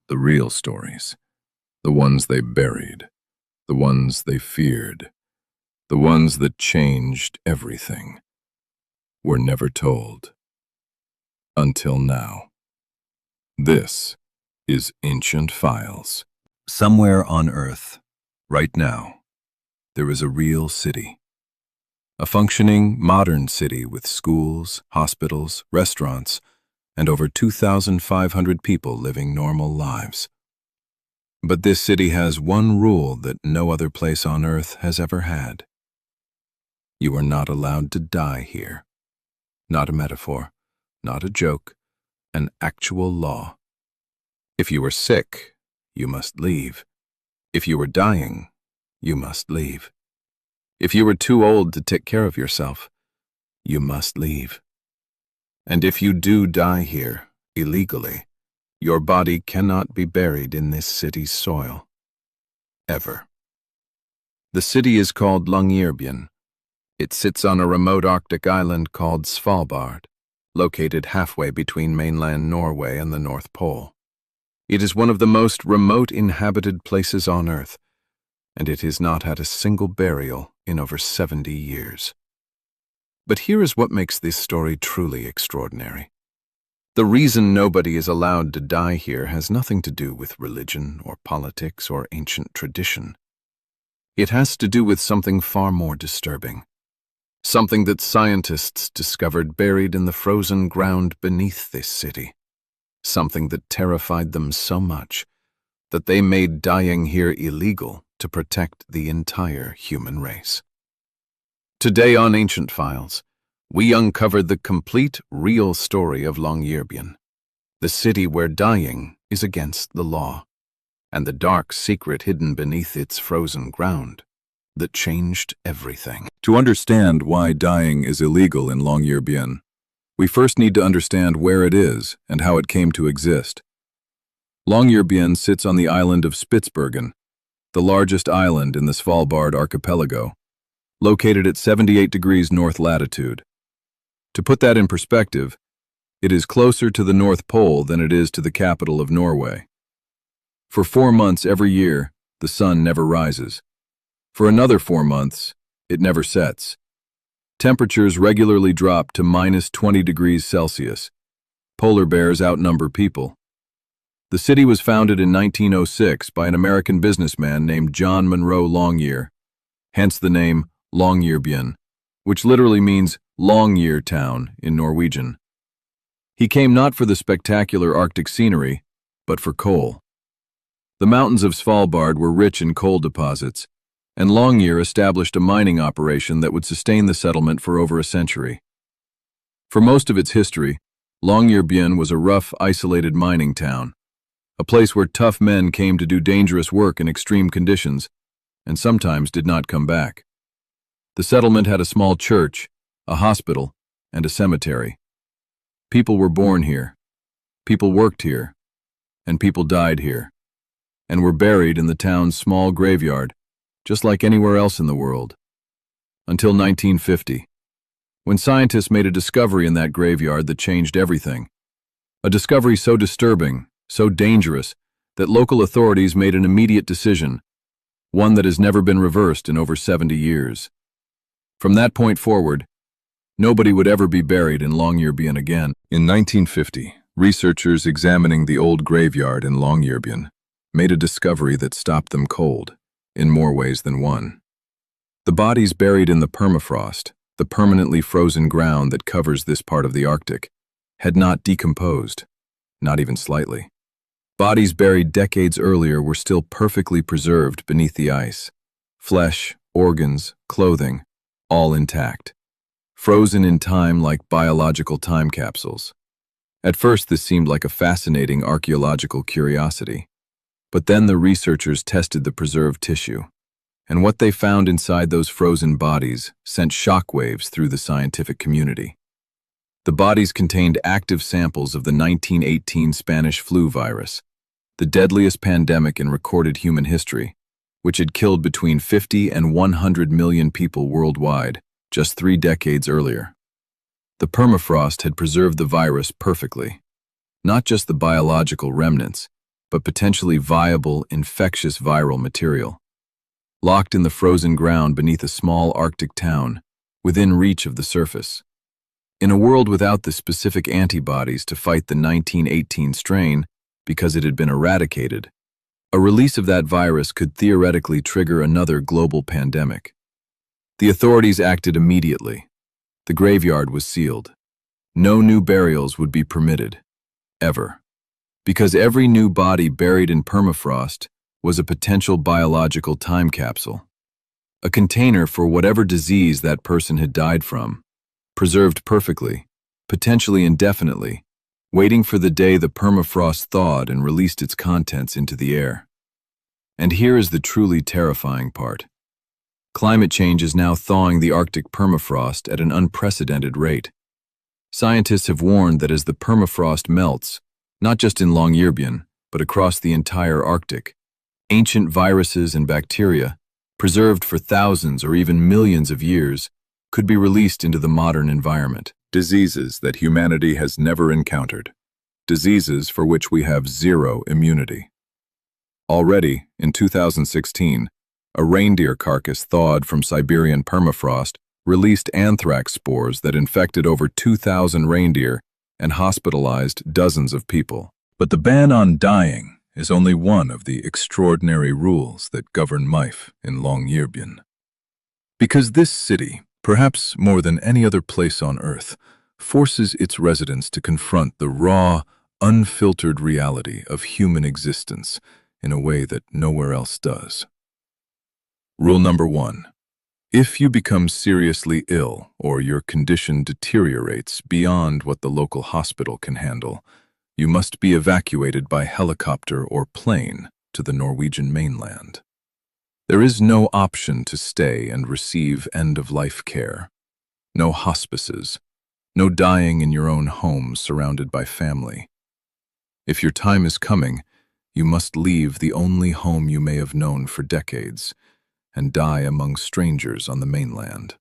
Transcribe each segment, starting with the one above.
The real stories, the ones they buried, the ones they feared, the ones that changed everything, were never told. Until now. This is Ancient Files. Somewhere on Earth, right now, there is a real city. A functioning, modern city with schools, hospitals, restaurants, and over 2,500 people living normal lives. But this city has one rule that no other place on Earth has ever had. You are not allowed to die here. Not a metaphor, not a joke, an actual law. If you are sick, you must leave. If you are dying, you must leave. If you are too old to take care of yourself, you must leave. And if you do die here, illegally, your body cannot be buried in this city's soil. Ever. The city is called Longyearbyen. It sits on a remote Arctic island called Svalbard, located halfway between mainland Norway and the North Pole. It is one of the most remote inhabited places on Earth, and it has not had a single burial in over 70 years. But here is what makes this story truly extraordinary. The reason nobody is allowed to die here has nothing to do with religion or politics or ancient tradition. It has to do with something far more disturbing. Something that scientists discovered buried in the frozen ground beneath this city. Something that terrified them so much that they made dying here illegal to protect the entire human race. Today on Ancient Files, we uncovered the complete, real story of Longyearbyen, the city where dying is against the law, and the dark secret hidden beneath its frozen ground that changed everything. To understand why dying is illegal in Longyearbyen, we first need to understand where it is and how it came to exist. Longyearbyen sits on the island of Spitsbergen, the largest island in the Svalbard archipelago, located at 78 degrees north latitude. To put that in perspective, it is closer to the North Pole than it is to the capital of Norway. For 4 months every year, the sun never rises. For another 4 months, it never sets. Temperatures regularly drop to minus 20 degrees Celsius. Polar bears outnumber people. The city was founded in 1906 by an American businessman named John Monroe Longyear, hence the name Longyearbyen, which literally means Long Year Town in Norwegian. He came not for the spectacular Arctic scenery, but for coal. The mountains of Svalbard were rich in coal deposits, and Longyear established a mining operation that would sustain the settlement for over a century. For most of its history, Longyearbyen was a rough, isolated mining town, a place where tough men came to do dangerous work in extreme conditions, and sometimes did not come back. The settlement had a small church, a hospital, and a cemetery. People were born here, people worked here, and people died here, and were buried in the town's small graveyard, just like anywhere else in the world. Until 1950, when scientists made a discovery in that graveyard that changed everything. A discovery so disturbing, so dangerous, that local authorities made an immediate decision, one that has never been reversed in over 70 years. From that point forward, nobody would ever be buried in Longyearbyen again. In 1950, researchers examining the old graveyard in Longyearbyen made a discovery that stopped them cold, in more ways than one. The bodies buried in the permafrost, the permanently frozen ground that covers this part of the Arctic, had not decomposed, not even slightly. Bodies buried decades earlier were still perfectly preserved beneath the ice. Flesh, organs, clothing, all intact, frozen in time like biological time capsules. At first, this seemed like a fascinating archaeological curiosity. But then the researchers tested the preserved tissue, and what they found inside those frozen bodies sent shockwaves through the scientific community. The bodies contained active samples of the 1918 Spanish flu virus, the deadliest pandemic in recorded human history, which had killed between 50 and 100 million people worldwide just 3 decades earlier. The permafrost had preserved the virus perfectly, not just the biological remnants, but potentially viable, infectious viral material. Locked in the frozen ground beneath a small Arctic town, within reach of the surface. In a world without the specific antibodies to fight the 1918 strain because it had been eradicated, a release of that virus could theoretically trigger another global pandemic. The authorities acted immediately. The graveyard was sealed. No new burials would be permitted, ever, because every new body buried in permafrost was a potential biological time capsule, a container for whatever disease that person had died from, preserved perfectly, potentially indefinitely, waiting for the day the permafrost thawed and released its contents into the air. And here is the truly terrifying part. Climate change is now thawing the Arctic permafrost at an unprecedented rate. Scientists have warned that as the permafrost melts, not just in Longyearbyen, but across the entire Arctic, ancient viruses and bacteria, preserved for thousands or even millions of years, could be released into the modern environment. Diseases that humanity has never encountered. Diseases for which we have zero immunity. Already, in 2016, a reindeer carcass thawed from Siberian permafrost released anthrax spores that infected over 2,000 reindeer and hospitalized dozens of people. But the ban on dying is only one of the extraordinary rules that govern life in Longyearbyen. Because this city, perhaps more than any other place on Earth, forces its residents to confront the raw, unfiltered reality of human existence in a way that nowhere else does. Rule number 1. If you become seriously ill or your condition deteriorates beyond what the local hospital can handle, you must be evacuated by helicopter or plane to the Norwegian mainland. There is no option to stay and receive end-of-life care. No hospices. No dying in your own home surrounded by family. If your time is coming, you must leave the only home you may have known for decades and die among strangers on the mainland.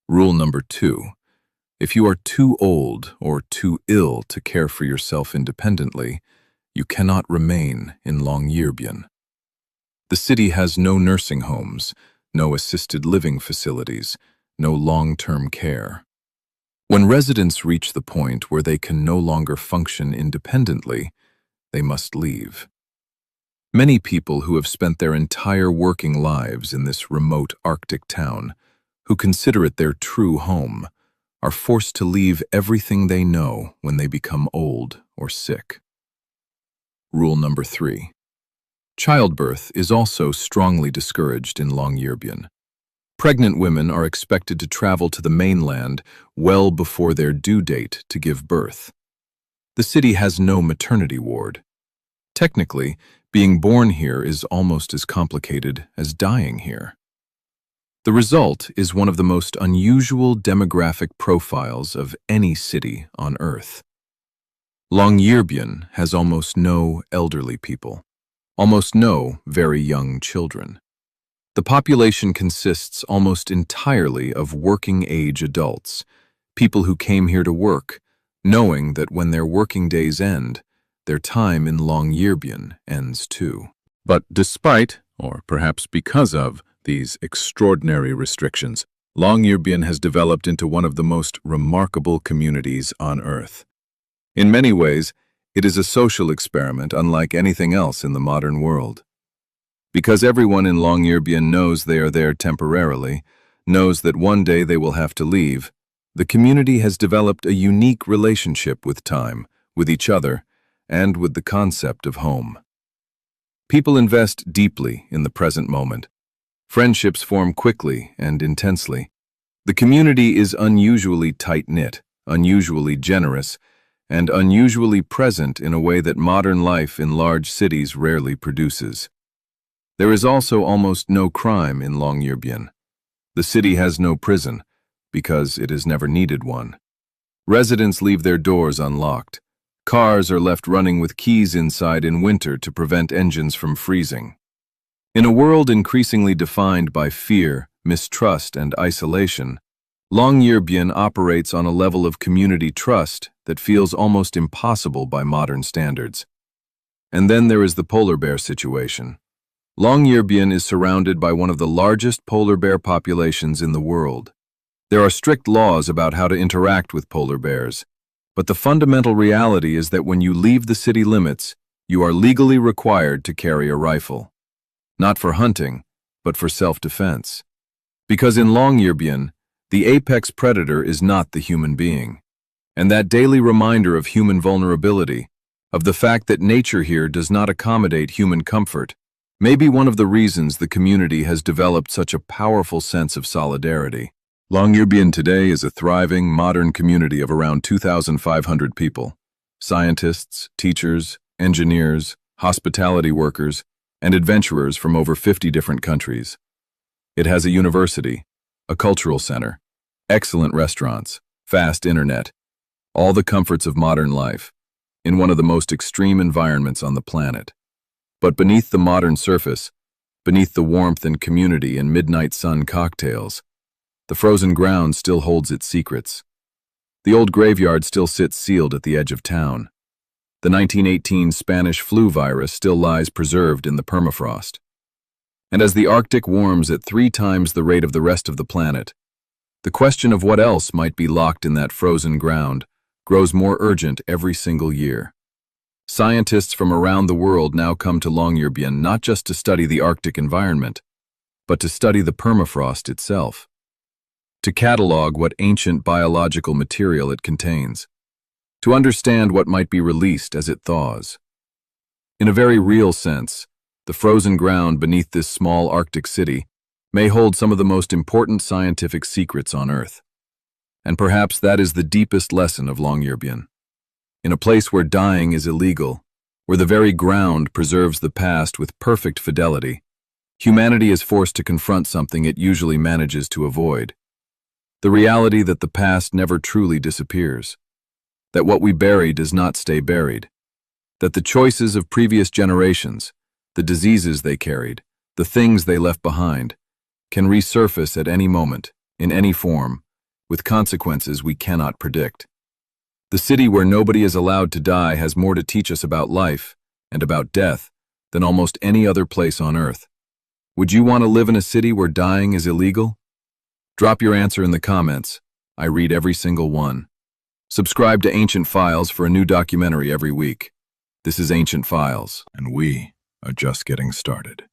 Rule number 2. If you are too old or too ill to care for yourself independently, you cannot remain in Longyearbyen. The city has no nursing homes, no assisted living facilities, no long-term care. When residents reach the point where they can no longer function independently, they must leave. Many people who have spent their entire working lives in this remote Arctic town, who consider it their true home, are forced to leave everything they know when they become old or sick. Rule number 3. Childbirth is also strongly discouraged in Longyearbyen. Pregnant women are expected to travel to the mainland well before their due date to give birth. The city has no maternity ward. Technically, being born here is almost as complicated as dying here. The result is one of the most unusual demographic profiles of any city on Earth. Longyearbyen has almost no elderly people, almost no very young children. The population consists almost entirely of working-age adults, people who came here to work, knowing that when their working days end, their time in Longyearbyen ends too. But despite, or perhaps because of, these extraordinary restrictions, Longyearbyen has developed into one of the most remarkable communities on Earth. In many ways, it is a social experiment unlike anything else in the modern world. Because everyone in Longyearbyen knows they are there temporarily, knows that one day they will have to leave, the community has developed a unique relationship with time, with each other, and with the concept of home. People invest deeply in the present moment. Friendships form quickly and intensely. The community is unusually tight-knit, unusually generous, and unusually present in a way that modern life in large cities rarely produces. There is also almost no crime in Longyearbyen. The city has no prison, because it has never needed one. Residents leave their doors unlocked. Cars are left running with keys inside in winter to prevent engines from freezing. In a world increasingly defined by fear, mistrust, and isolation, Longyearbyen operates on a level of community trust that feels almost impossible by modern standards. And then there is the polar bear situation. Longyearbyen is surrounded by one of the largest polar bear populations in the world. There are strict laws about how to interact with polar bears, but the fundamental reality is that when you leave the city limits, you are legally required to carry a rifle. Not for hunting, but for self-defense. Because in Longyearbyen, the apex predator is not the human being. And that daily reminder of human vulnerability, of the fact that nature here does not accommodate human comfort, may be one of the reasons the community has developed such a powerful sense of solidarity. Longyearbyen today is a thriving, modern community of around 2,500 people. Scientists, teachers, engineers, hospitality workers, and adventurers from over 50 different countries. It has a university, a cultural center, excellent restaurants, fast internet, all the comforts of modern life, in one of the most extreme environments on the planet. But beneath the modern surface, beneath the warmth and community and midnight sun cocktails, the frozen ground still holds its secrets. The old graveyard still sits sealed at the edge of town. The 1918 Spanish flu virus still lies preserved in the permafrost. And as the Arctic warms at 3 times the rate of the rest of the planet, the question of what else might be locked in that frozen ground grows more urgent every single year. Scientists from around the world now come to Longyearbyen not just to study the Arctic environment, but to study the permafrost itself, to catalog what ancient biological material it contains, to understand what might be released as it thaws. In a very real sense, the frozen ground beneath this small Arctic city may hold some of the most important scientific secrets on Earth. And perhaps that is the deepest lesson of Longyearbyen. In a place where dying is illegal, where the very ground preserves the past with perfect fidelity, humanity is forced to confront something it usually manages to avoid. The reality that the past never truly disappears, that what we bury does not stay buried, that the choices of previous generations, the diseases they carried, the things they left behind, can resurface at any moment, in any form, with consequences we cannot predict. The city where nobody is allowed to die has more to teach us about life and about death than almost any other place on Earth. Would you want to live in a city where dying is illegal? Drop your answer in the comments. I read every single one. Subscribe to Ancient Files for a new documentary every week. This is Ancient Files, and we are just getting started.